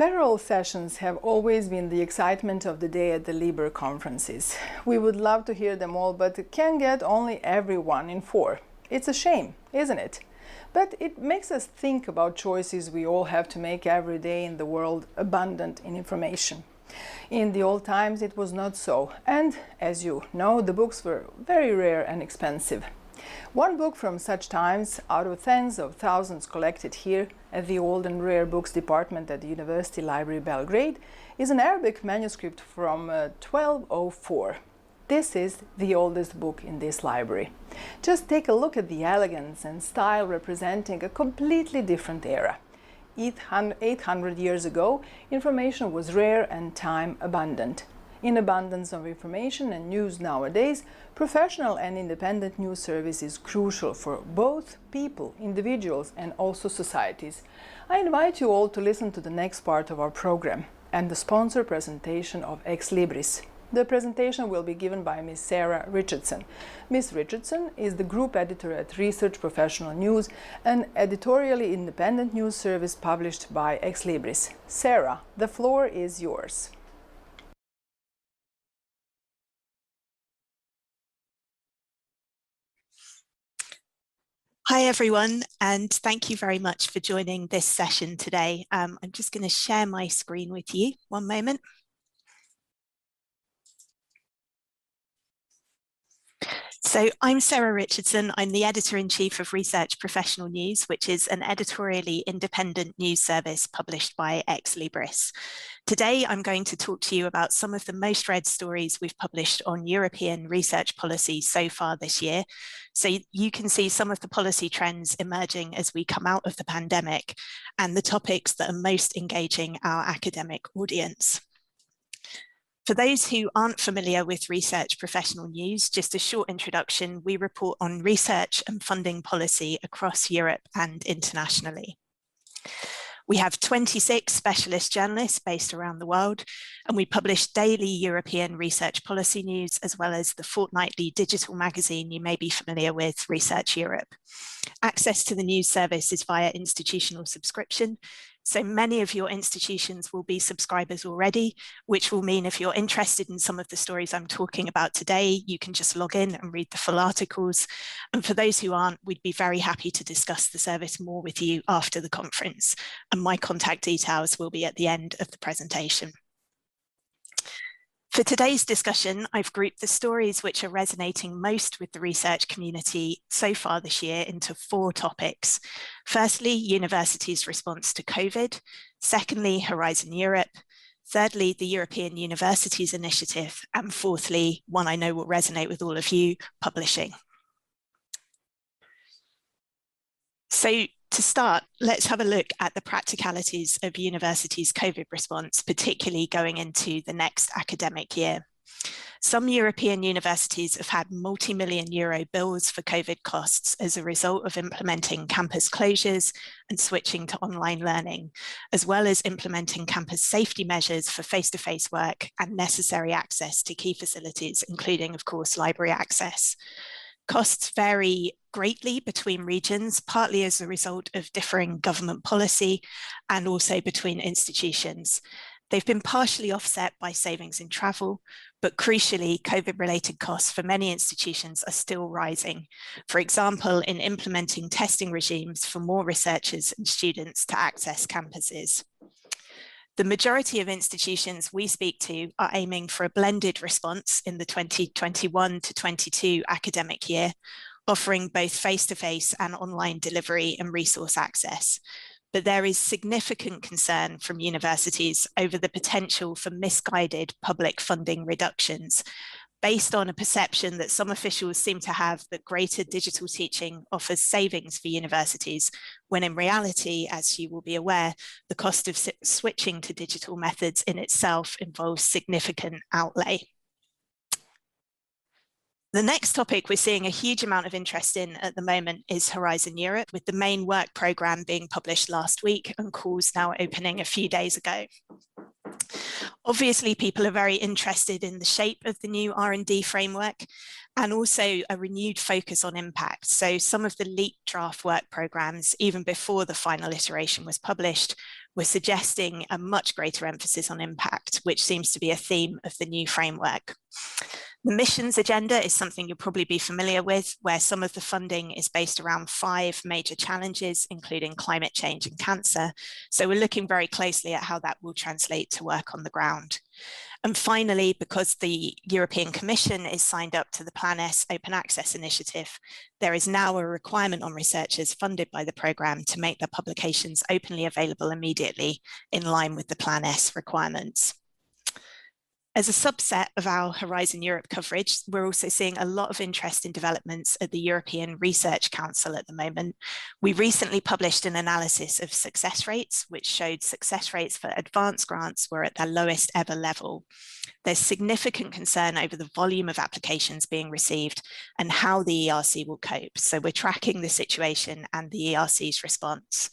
Parallel sessions have always been the excitement of the day at the LIBER conferences. We would love to hear them all, but can get only every 1 in 4. It's a shame, isn't it? But it makes us think about choices we all have to make every day in the world abundant in information. In the old times it was not so, and as you know, the books were very rare and expensive. One book from such times, out of tens of thousands collected here at the Old and Rare Books Department at the University Library Belgrade, is an Arabic manuscript from 1204. This is the oldest book in this library. Just take a look at the elegance and style representing a completely different era. 800 years ago, information was rare and time abundant. In abundance of information and news nowadays, professional and independent news service is crucial for both people, individuals, and also societies. I invite you all to listen to the next part of our program and the sponsor presentation of ExLibris. The presentation will be given by Ms. Sarah Richardson. Ms. Richardson is the group editor at Research Professional News, an editorially independent news service published by ExLibris. Sarah, the floor is yours. Hi everyone, and thank you very much for joining this session today. I'm just going to share my screen with you. One moment. So I'm Sarah Richardson. I'm the Editor-in-Chief of Research Professional News, which is an editorially independent news service published by ExLibris. Today, I'm going to talk to you about some of the most read stories we've published on European research policy so far this year. So you can see some of the policy trends emerging as we come out of the pandemic and the topics that are most engaging our academic audience. For those who aren't familiar with Research Professional News, just a short introduction, we report on research and funding policy across Europe and internationally. We have 26 specialist journalists based around the world, and we publish daily European research policy news, as well as the fortnightly digital magazine you may be familiar with, Research Europe. Access to the news service is via institutional subscription. So many of your institutions will be subscribers already, which will mean if you're interested in some of the stories I'm talking about today, you can just log in and read the full articles. And for those who aren't, we'd be very happy to discuss the service more with you after the conference. And my contact details will be at the end of the presentation. For today's discussion, I've grouped the stories which are resonating most with the research community so far this year into 4 topics. Firstly, universities' response to COVID. Secondly, Horizon Europe. Thirdly, the European Universities Initiative. And fourthly, one I know will resonate with all of you, publishing. So, to start, let's have a look at the practicalities of universities' COVID response, particularly going into the next academic year. Some European universities have had multi-million euro bills for COVID costs as a result of implementing campus closures and switching to online learning, as well as implementing campus safety measures for face-to-face work and necessary access to key facilities, including, of course, library access. Costs vary greatly between regions, partly as a result of differing government policy and also between institutions. They've been partially offset by savings in travel, but crucially, COVID-related costs for many institutions are still rising. For example, in implementing testing regimes for more researchers and students to access campuses. The majority of institutions we speak to are aiming for a blended response in the 2021 to 22 academic year, offering both face-to-face and online delivery and resource access. But there is significant concern from universities over the potential for misguided public funding reductions, based on a perception that some officials seem to have that greater digital teaching offers savings for universities, when in reality, as you will be aware, the cost of switching to digital methods in itself involves significant outlay. The next topic we're seeing a huge amount of interest in at the moment is Horizon Europe, with the main work programme being published last week and calls now opening a few days ago. Obviously, people are very interested in the shape of the new R&D framework and also a renewed focus on impact. So some of the leaked draft work programmes, even before the final iteration was published, We're suggesting a much greater emphasis on impact, which seems to be a theme of the new framework. The missions agenda is something you'll probably be familiar with, where some of the funding is based around 5 major challenges, including climate change and cancer. So we're looking very closely at how that will translate to work on the ground. And finally, because the European Commission is signed up to the Plan S Open Access Initiative, there is now a requirement on researchers funded by the programme to make their publications openly available immediately in line with the Plan S requirements. As a subset of our Horizon Europe coverage, we're also seeing a lot of interest in developments at the European Research Council at the moment. We recently published an analysis of success rates, which showed success rates for advanced grants were at their lowest ever level. There's significant concern over the volume of applications being received and how the ERC will cope. So we're tracking the situation and the ERC's response.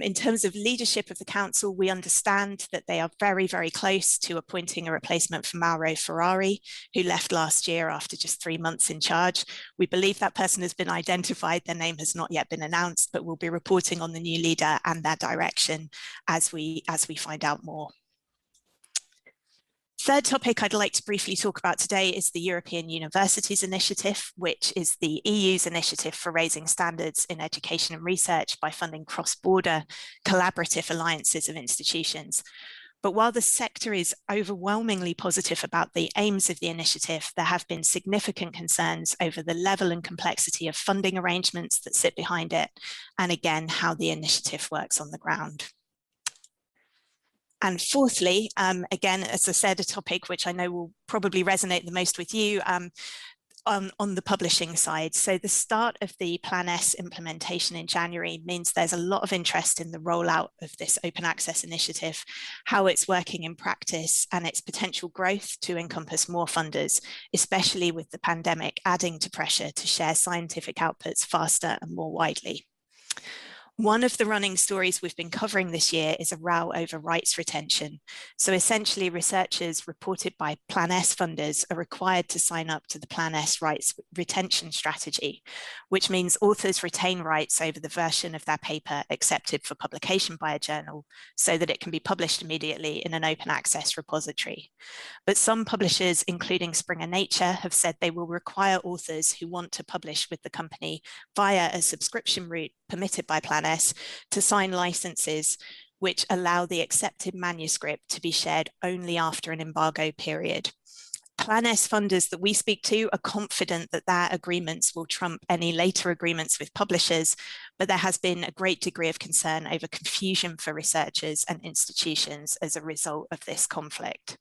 In terms of leadership of the council, we understand that they are very, very close to appointing a replacement for Mauro Ferrari, who left last year after just 3 months in charge. We believe that person has been identified. Their name has not yet been announced, but we'll be reporting on the new leader and their direction as we find out more. Third topic I'd like to briefly talk about today is the European Universities Initiative, which is the EU's initiative for raising standards in education and research by funding cross-border collaborative alliances of institutions. But while the sector is overwhelmingly positive about the aims of the initiative, there have been significant concerns over the level and complexity of funding arrangements that sit behind it, and again, how the initiative works on the ground. And fourthly, again, as I said, a topic which I know will probably resonate the most with you on the publishing side. So the start of the Plan S implementation in January means there's a lot of interest in the rollout of this open access initiative, how it's working in practice and its potential growth to encompass more funders, especially with the pandemic adding to pressure to share scientific outputs faster and more widely. One of the running stories we've been covering this year is a row over rights retention. So essentially, researchers reported by Plan S funders are required to sign up to the Plan S rights retention strategy, which means authors retain rights over the version of their paper accepted for publication by a journal so that it can be published immediately in an open access repository. But some publishers, including Springer Nature, have said they will require authors who want to publish with the company via a subscription route permitted by Plan S to sign licenses which allow the accepted manuscript to be shared only after an embargo period. Plan S funders that we speak to are confident that their agreements will trump any later agreements with publishers, but there has been a great degree of concern over confusion for researchers and institutions as a result of this conflict.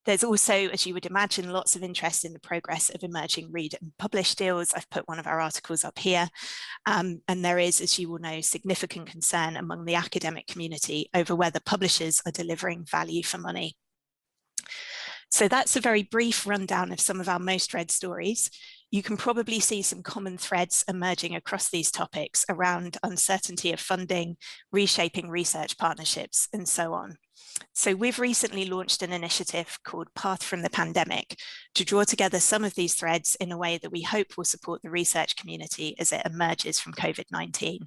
There's also, as you would imagine, lots of interest in the progress of emerging read and publish deals. I've put one of our articles up here. And there is, as you will know, significant concern among the academic community over whether publishers are delivering value for money. So that's a very brief rundown of some of our most read stories. You can probably see some common threads emerging across these topics around uncertainty of funding, reshaping research partnerships, and so on. So we've recently launched an initiative called Path from the Pandemic to draw together some of these threads in a way that we hope will support the research community as it emerges from COVID-19.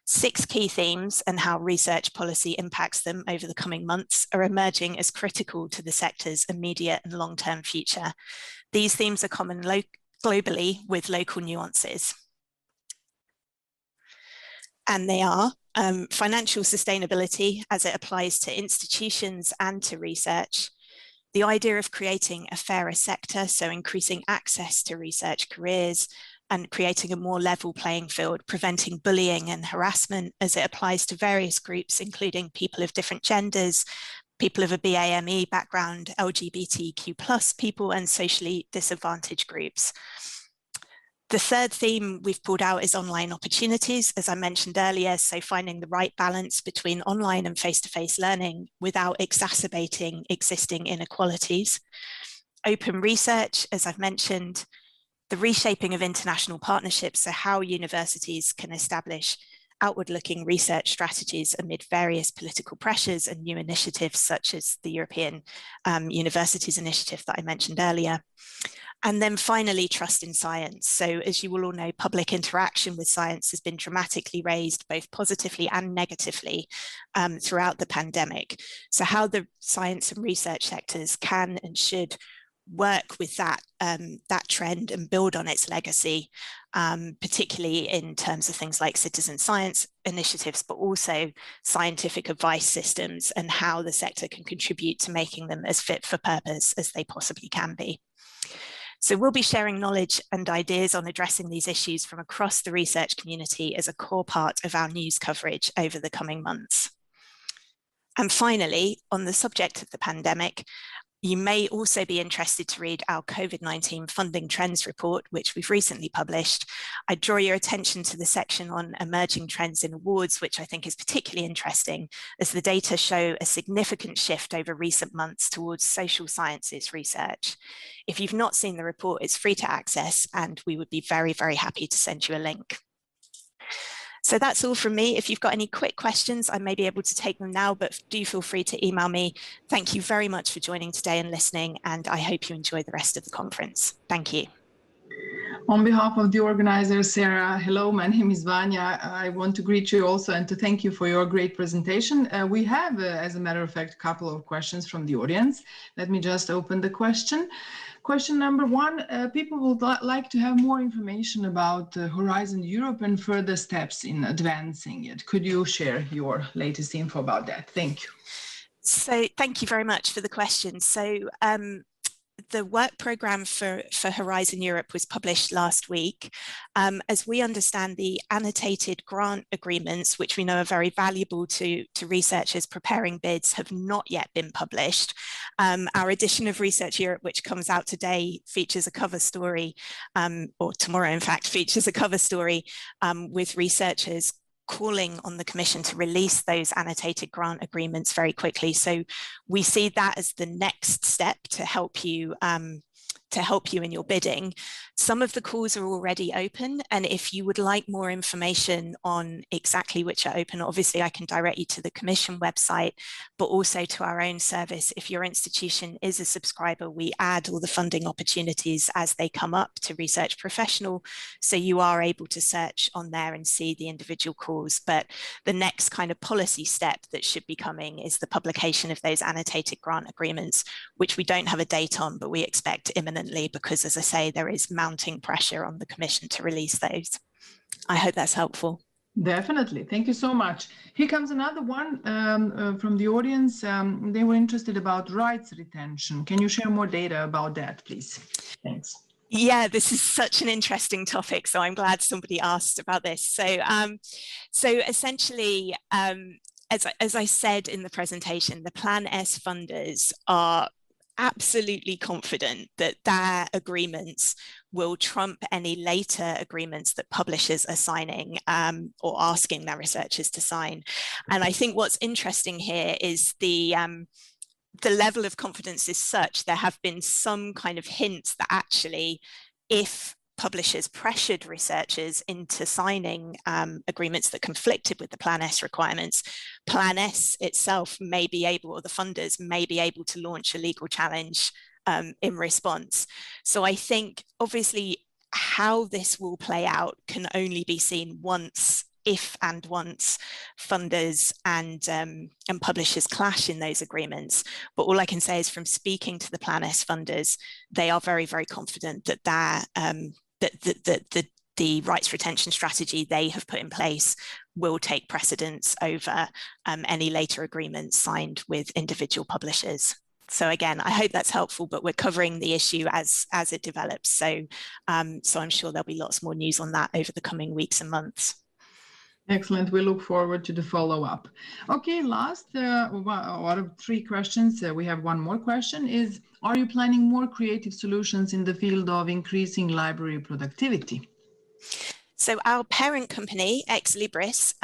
6 key themes and how research policy impacts them over the coming months are emerging as critical to the sector's immediate and long-term future. These themes are common globally with local nuances. And they are financial sustainability as it applies to institutions and to research, the idea of creating a fairer sector, so increasing access to research careers and creating a more level playing field, preventing bullying and harassment as it applies to various groups, including people of different genders, people of a BAME background, LGBTQ+ people, and socially disadvantaged groups. The third theme we've pulled out is online opportunities, as I mentioned earlier, so finding the right balance between online and face-to-face learning without exacerbating existing inequalities. Open research, as I've mentioned, the reshaping of international partnerships, so how universities can establish outward-looking research strategies amid various political pressures and new initiatives such as the European Universities Initiative that I mentioned earlier. And then finally, trust in science. So as you will all know, public interaction with science has been dramatically raised, both positively and negatively, throughout the pandemic. So how the science and research sectors can and should work with that trend and build on its legacy, particularly in terms of things like citizen science initiatives, but also scientific advice systems and how the sector can contribute to making them as fit for purpose as they possibly can be. So we'll be sharing knowledge and ideas on addressing these issues from across the research community as a core part of our news coverage over the coming months. And finally, on the subject of the pandemic, you may also be interested to read our COVID-19 funding trends report, which we've recently published. I draw your attention to the section on emerging trends in awards, which I think is particularly interesting, as the data show a significant shift over recent months towards social sciences research. If you've not seen the report, it's free to access, and we would be very, very happy to send you a link. So that's all from me. If you've got any quick questions, I may be able to take them now, but do feel free to email me. Thank you very much for joining today and listening, and I hope you enjoy the rest of the conference. Thank you. On behalf of the organizers, Sarah, hello, my name is Vanya. I want to greet you also and to thank you for your great presentation. We have, as a matter of fact, a couple of questions from the audience. Let me just open the question. Question number one, people would like to have more information about Horizon Europe and further steps in advancing it. Could you share your latest info about that? Thank you. So thank you very much for the question. So the work programme for Horizon Europe was published last week. As we understand, the annotated grant agreements, which we know are very valuable to researchers preparing bids, have not yet been published. Our edition of Research Europe, which comes out today, features a cover story, or tomorrow in fact, features a cover story with researchers calling on the Commission to release those annotated grant agreements very quickly. So we see that as the next step to help you in your bidding. Some of the calls are already open, and if you would like more information on exactly which are open, obviously I can direct you to the Commission website, but also to our own service. If your institution is a subscriber, we add all the funding opportunities as they come up to Research Professional, so you are able to search on there and see the individual calls. But the next kind of policy step that should be coming is the publication of those annotated grant agreements, which we don't have a date on, but we expect imminently, because as I say, there is mounting pressure on the Commission to release those. I hope that's helpful. Definitely. Thank you so much. Here comes another one from the audience. They were interested about rights retention. Can you share more data about that, please? Thanks. Yeah, this is such an interesting topic, so I'm glad somebody asked about this. So essentially, as I said in the presentation, the Plan S funders are absolutely confident that their agreements will trump any later agreements that publishers are signing or asking their researchers to sign. And I think what's interesting here is the level of confidence is such, there have been some kind of hints that actually if publishers pressured researchers into signing agreements that conflicted with the Plan S requirements, Plan S itself may be able, or the funders may be able to launch a legal challenge in response. So I think obviously how this will play out can only be seen once, if and once funders and publishers clash in those agreements. But all I can say is from speaking to the Plan S funders, they are very, very confident that the rights retention strategy they have put in place will take precedence over any later agreements signed with individual publishers. So again, I hope that's helpful, but we're covering the issue as it develops. So I'm sure there'll be lots more news on that over the coming weeks and months. Excellent. We look forward to the follow-up. Okay, last out of 3 questions, we have one more question is, are you planning more creative solutions in the field of increasing library productivity? So our parent company, ExLibris,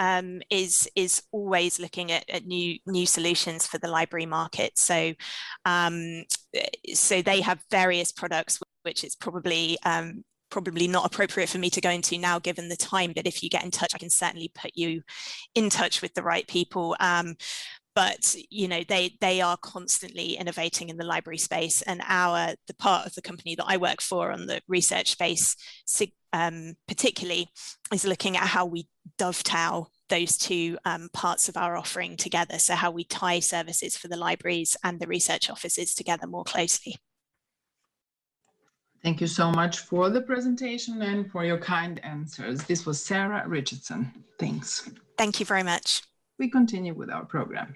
is always looking at new solutions for the library market. So they have various products, which is probably not appropriate for me to go into now given the time, but if you get in touch, I can certainly put you in touch with the right people. but they are constantly innovating in the library space, and the part of the company that I work for on the research space particularly is looking at how we dovetail those two parts of our offering together, so how we tie services for the libraries and the research offices together more closely. Thank you so much for the presentation and for your kind answers. This was Sarah Richardson. Thanks. Thank you very much. We continue with our program.